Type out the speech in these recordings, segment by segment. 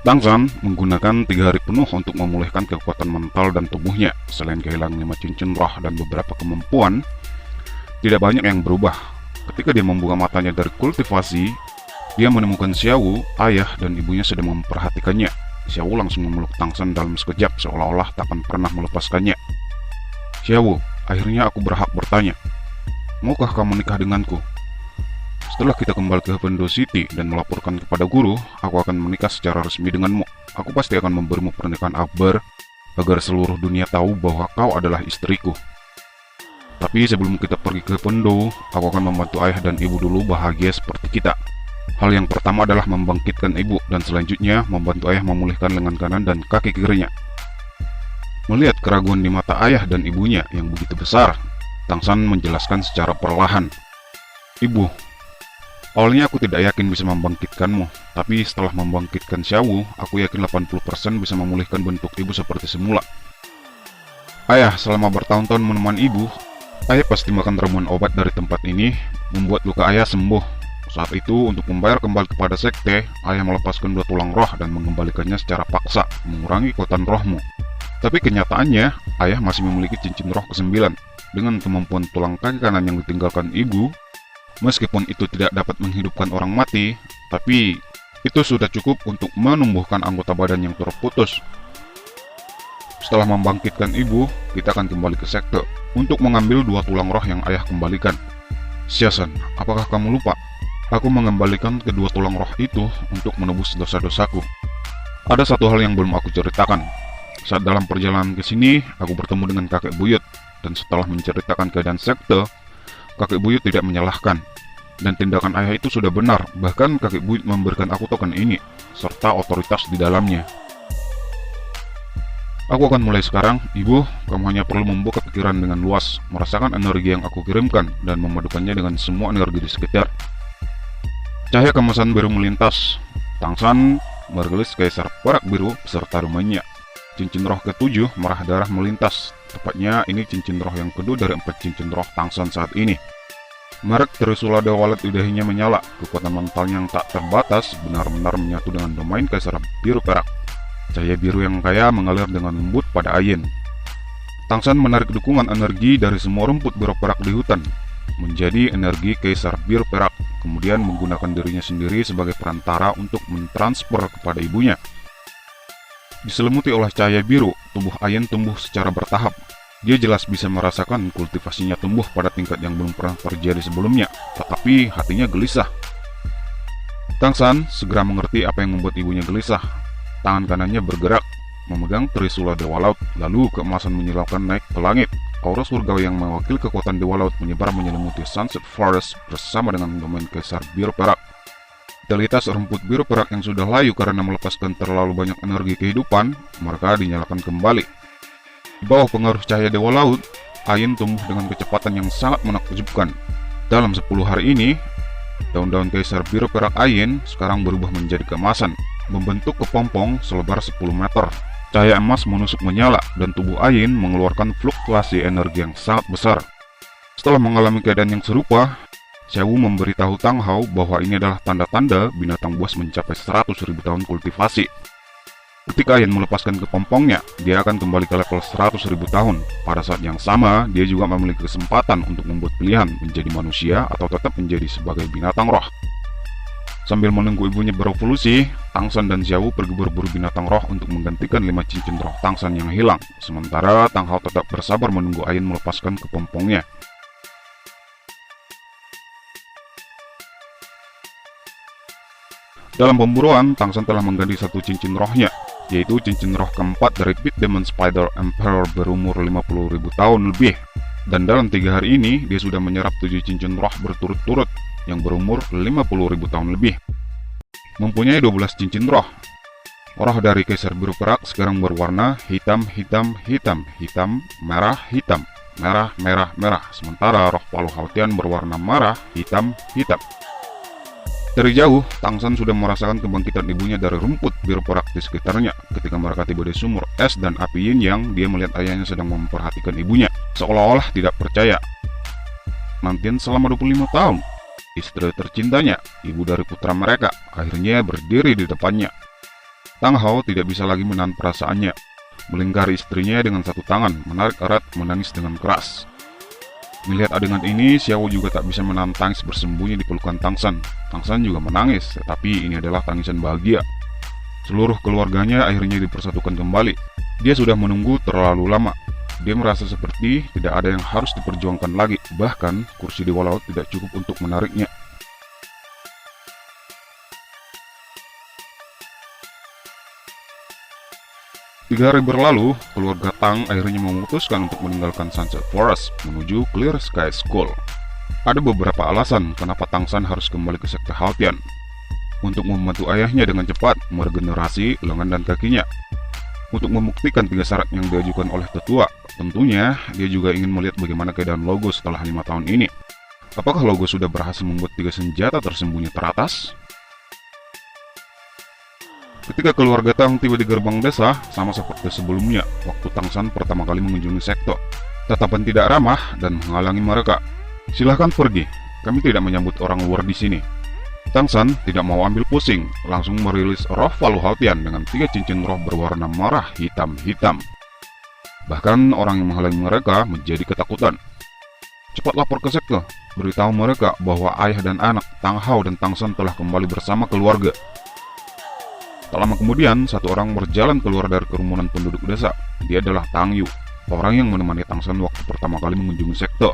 Tangsan menggunakan 3 hari penuh untuk memulihkan kekuatan mental dan tubuhnya. Selain kehilangan 5 cincin roh dan beberapa kemampuan, tidak banyak yang berubah. Ketika dia membuka matanya dari kultivasi, dia menemukan Xiaowu, ayah dan ibunya sedang memperhatikannya. Xiaowu langsung memeluk Tangsan dalam sekejap seolah-olah takkan pernah melepaskannya. Xiaowu, akhirnya aku berhak bertanya. Maukah kamu menikah denganku? Setelah kita kembali ke Pendo City dan melaporkan kepada guru, aku akan menikah secara resmi denganmu. Aku pasti akan memberimu pernikahan akbar agar seluruh dunia tahu bahwa kau adalah istriku. Tapi sebelum kita pergi ke Pendo, aku akan membantu ayah dan ibu dulu bahagia seperti kita. Hal yang pertama adalah membangkitkan ibu dan selanjutnya membantu ayah memulihkan lengan kanan dan kaki kirinya. Melihat keraguan di mata ayah dan ibunya yang begitu besar, Tangsan menjelaskan secara perlahan. Ibu, awalnya aku tidak yakin bisa membangkitkanmu, tapi setelah membangkitkan Xiaowu, aku yakin 80% bisa memulihkan bentuk ibu seperti semula. Ayah, selama bertahun-tahun menemani ibu, ayah pasti makan ramuan obat dari tempat ini, membuat luka ayah sembuh. Saat itu, untuk membayar kembali kepada sekte, ayah melepaskan 2 tulang roh dan mengembalikannya secara paksa, mengurangi kekuatan rohmu. Tapi kenyataannya, ayah masih memiliki cincin roh ke-9. Dengan kemampuan tulang kaki kanan yang ditinggalkan ibu, meskipun itu tidak dapat menghidupkan orang mati, tapi itu sudah cukup untuk menumbuhkan anggota badan yang terputus. Setelah membangkitkan ibu, kita akan kembali ke sekte untuk mengambil 2 tulang roh yang ayah kembalikan. Xiaosan, apakah kamu lupa? Aku mengembalikan kedua tulang roh itu untuk menebus dosa-dosaku. Ada satu hal yang belum aku ceritakan. Saat dalam perjalanan ke sini, aku bertemu dengan kakek buyut, dan setelah menceritakan keadaan sekte, kakek buyut tidak menyalahkan, dan tindakan ayah itu sudah benar. Bahkan kakek buyut memberikan aku token ini, serta otoritas di dalamnya. Aku akan mulai sekarang, ibu. Kamu hanya perlu membuka pikiran dengan luas, merasakan energi yang aku kirimkan, dan memadukannya dengan semua energi di sekitar. Cahaya kemasan biru melintas. Tangsan merilis kaisar perak biru beserta rumahnya. Cincin roh ke-7 merah darah melintas. Tepatnya ini cincin roh yang kedua dari 4 cincin roh Tangsan saat ini. Merek Trisula Dewalet udahinya menyala. Kekuatan mentalnya yang tak terbatas benar-benar menyatu dengan domain kaisar biru perak. Cahaya biru yang kaya mengalir dengan lembut pada Ayin. Tangsan menarik dukungan energi dari semua rumput biru perak di hutan menjadi energi kaisar biru perak, kemudian menggunakan dirinya sendiri sebagai perantara untuk mentransfer kepada ibunya. Diselimuti oleh cahaya biru, tubuh Ayin tumbuh secara bertahap. Dia jelas bisa merasakan kultivasinya tumbuh pada tingkat yang belum pernah terjadi sebelumnya, tetapi hatinya gelisah. Tangsan segera mengerti apa yang membuat ibunya gelisah. Tangan kanannya bergerak, memegang Trisula Dewa Laut, lalu keemasan menyilaukan naik ke langit. Aura surgawi yang mewakili kekuatan Dewa Laut menyebar menyelimuti Sunset Forest bersama dengan domain kaisar biru perak. Vitalitas rumput biru perak yang sudah layu karena melepaskan terlalu banyak energi kehidupan, mereka dinyalakan kembali. Di bawah pengaruh cahaya Dewa Laut, Ayin tumbuh dengan kecepatan yang sangat menakjubkan. Dalam 10 hari ini, daun-daun kaisar biru perak Ayin sekarang berubah menjadi keemasan, membentuk kepompong selebar 10 meter. Cahaya emas menusuk menyala, dan tubuh Ayin mengeluarkan fluktuasi energi yang sangat besar. Setelah mengalami keadaan yang serupa, Xiaowu memberitahu Tang Hao bahwa ini adalah tanda-tanda binatang buas mencapai 100.000 tahun kultivasi. Ketika Ayin melepaskan kepompongnya, dia akan kembali ke level 100.000 tahun. Pada saat yang sama, dia juga memiliki kesempatan untuk membuat pilihan menjadi manusia atau tetap menjadi sebagai binatang roh. Sambil menunggu ibunya berevolusi, Tangsan dan Xiaowu pergi berburu binatang roh untuk menggantikan 5 cincin roh Tangsan yang hilang. Sementara Tang Hao tetap bersabar menunggu Ayin melepaskan kepompongnya. Dalam pemburuan, Tangsan telah mengganti 1 cincin rohnya, yaitu cincin roh keempat dari Pit Demon Spider Emperor berumur 50.000 tahun lebih. Dan dalam 3 hari ini, dia sudah menyerap 7 cincin roh berturut-turut yang berumur 50.000 tahun lebih. Mempunyai 12 cincin roh. Roh dari Kaisar Biru Perak sekarang berwarna hitam, hitam, hitam, hitam, merah, hitam, merah, merah, merah. Sementara roh Palu Hautian berwarna merah, hitam, hitam. Dari jauh, Tangsan sudah merasakan kebangkitan ibunya dari rumput biru perak di sekitarnya. Ketika mereka tiba di sumur es dan api yin yang, dia melihat ayahnya sedang memperhatikan ibunya, seolah-olah tidak percaya. Nantian selama 25 tahun, istri tercintanya, ibu dari putra mereka, akhirnya berdiri di depannya. Tang Hao tidak bisa lagi menahan perasaannya. Melingkari istrinya dengan satu tangan, menarik erat, menangis dengan keras. Melihat adegan ini, Xiao juga tak bisa menahan tangis bersembunyi di pelukan Tang San. Tang San juga menangis, tetapi ini adalah tangisan bahagia. Seluruh keluarganya akhirnya dipersatukan kembali. Dia sudah menunggu terlalu lama. Dia merasa seperti tidak ada yang harus diperjuangkan lagi. Bahkan, kursi Dewa Laut tidak cukup untuk menariknya. Tiga hari berlalu, keluarga Tang akhirnya memutuskan untuk meninggalkan Sunset Forest menuju Clear Sky School. Ada beberapa alasan kenapa Tang San harus kembali ke sekte Haltian. Untuk membantu ayahnya dengan cepat meregenerasi lengan dan kakinya. Untuk membuktikan 3 syarat yang diajukan oleh tetua, tentunya dia juga ingin melihat bagaimana keadaan Logo setelah 5 tahun ini. Apakah Logo sudah berhasil membuat 3 senjata tersembunyi teratas? Ketika keluarga Tang tiba di gerbang desa, sama seperti sebelumnya, waktu Tang San pertama kali mengunjungi sekte. Tatapan tidak ramah dan menghalangi mereka. Silahkan pergi, kami tidak menyambut orang luar di sini. Tang San tidak mau ambil pusing, langsung merilis roh Valu Haltian dengan 3 cincin roh berwarna merah hitam-hitam. Bahkan orang yang menghalangi mereka menjadi ketakutan. Cepat lapor ke sekte, beritahu mereka bahwa ayah dan anak Tang Hao dan Tang San telah kembali bersama keluarga. Tak lama kemudian, satu orang berjalan keluar dari kerumunan penduduk desa. Dia adalah Tang Yu, orang yang menemani Tang San waktu pertama kali mengunjungi sekte.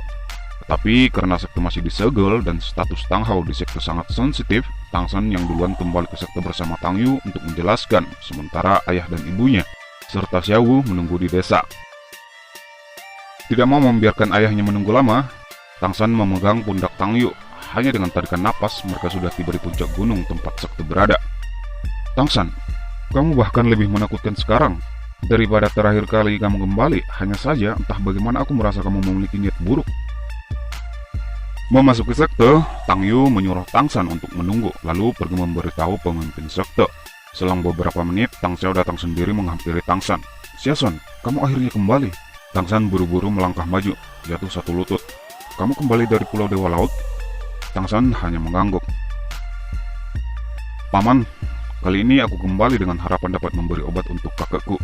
Tetapi karena sekte masih disegel dan status Tang Hao di sekte sangat sensitif, Tang San yang duluan kembali ke sekte bersama Tang Yu untuk menjelaskan, sementara ayah dan ibunya, serta Xiao menunggu di desa. Tidak mau membiarkan ayahnya menunggu lama, Tang San memegang pundak Tang Yu. Hanya dengan tarikan napas, mereka sudah tiba di puncak gunung tempat sekte berada. Tang San, kamu bahkan lebih menakutkan sekarang daripada terakhir kali kamu kembali. Hanya saja entah bagaimana aku merasa kamu memiliki niat buruk. Memasuki sekte, Tang Yu menyuruh Tang San untuk menunggu, lalu pergi memberitahu pemimpin sekte. Selang beberapa menit, Tang Xiao datang sendiri menghampiri Tang San. "Xia San, kamu akhirnya kembali." Tang San buru-buru melangkah maju, jatuh satu lutut. "Kamu kembali dari Pulau Dewa Laut?" Tang San hanya mengangguk. "Paman, kali ini aku kembali dengan harapan dapat memberi obat untuk kakekku.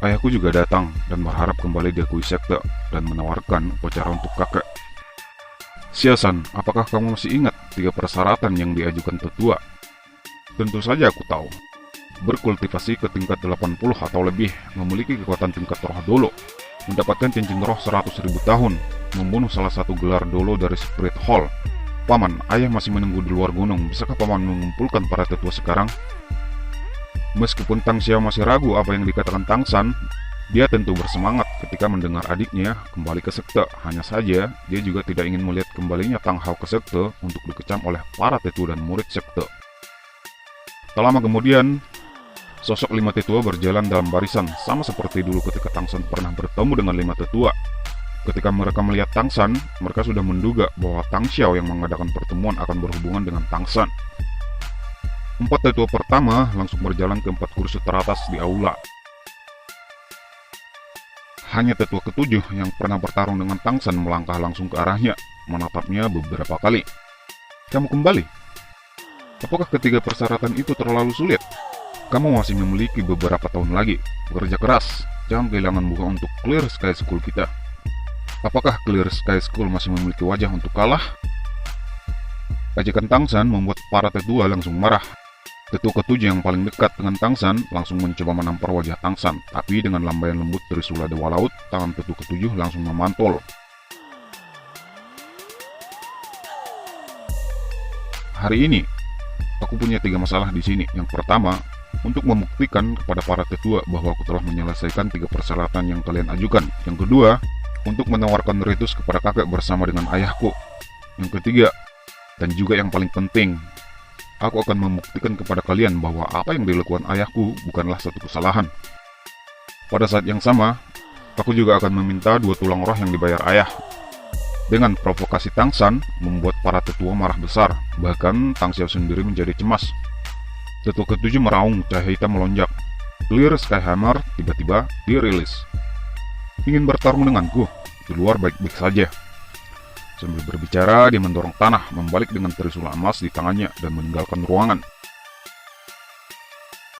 Ayahku juga datang dan berharap kembali diakui sekte dan menawarkan upacara untuk kakek." "Xia San, apakah kamu masih ingat 3 persyaratan yang diajukan tetua?" "Tentu saja aku tahu. Berkultivasi ke tingkat 80 atau lebih, memiliki kekuatan tingkat roh dolo, mendapatkan cincin roh 100.000 tahun, membunuh salah satu gelar dolo dari Spirit Hall. Paman, ayah masih menunggu di luar gunung. Bisakah paman mengumpulkan para tetua sekarang?" Meskipun Tang Xiao masih ragu apa yang dikatakan Tang San, dia tentu bersemangat ketika mendengar adiknya kembali ke sekte. Hanya saja, dia juga tidak ingin melihat kembalinya Tang Hao ke sekte untuk dikecam oleh para tetua dan murid sekte. Tak lama kemudian, sosok 5 tetua berjalan dalam barisan, sama seperti dulu ketika Tang San pernah bertemu dengan 5 tetua. Ketika mereka melihat Tang San, mereka sudah menduga bahwa Tang Xiao yang mengadakan pertemuan akan berhubungan dengan Tang San. 4 tetua pertama langsung berjalan ke 4 kursi teratas di aula. Hanya tetua ke-7 yang pernah bertarung dengan Tang San melangkah langsung ke arahnya, menatapnya beberapa kali. "Kamu kembali? Apakah ketiga persyaratan itu terlalu sulit? Kamu masih memiliki beberapa tahun lagi. Bekerja keras, jangan kehilangan muka untuk Clear Sky School kita." "Apakah Clear Sky School masih memiliki wajah untuk kalah?" Ajakan Tang San membuat para tetua langsung marah. Tetua ke-7 yang paling dekat dengan Tang San langsung mencoba menampar wajah Tang San, tapi dengan lambaian lembut dari Trisula Dewa Laut, tangan tetua ke-7 langsung memantul. "Hari ini, aku punya 3 masalah di sini. Yang pertama, untuk membuktikan kepada para tetua bahwa aku telah menyelesaikan 3 persyaratan yang kalian ajukan. Yang kedua, untuk menawarkan ritus kepada kakek bersama dengan ayahku. Yang ketiga, dan juga yang paling penting, aku akan membuktikan kepada kalian bahwa apa yang dilakukan ayahku bukanlah satu kesalahan." Pada saat yang sama, aku juga akan meminta 2 tulang roh yang dibayar ayah. Dengan provokasi Tang San membuat para tetua marah besar, bahkan Tang Xiao sendiri menjadi cemas. Tetua ke-7 meraung, cahaya hitam melonjak. Clear Sky Hammer tiba-tiba dirilis. "Ingin bertarung denganku? Di luar baik-baik saja." Sambil berbicara, dia mendorong tanah, membalik dengan trisula emas di tangannya dan meninggalkan ruangan.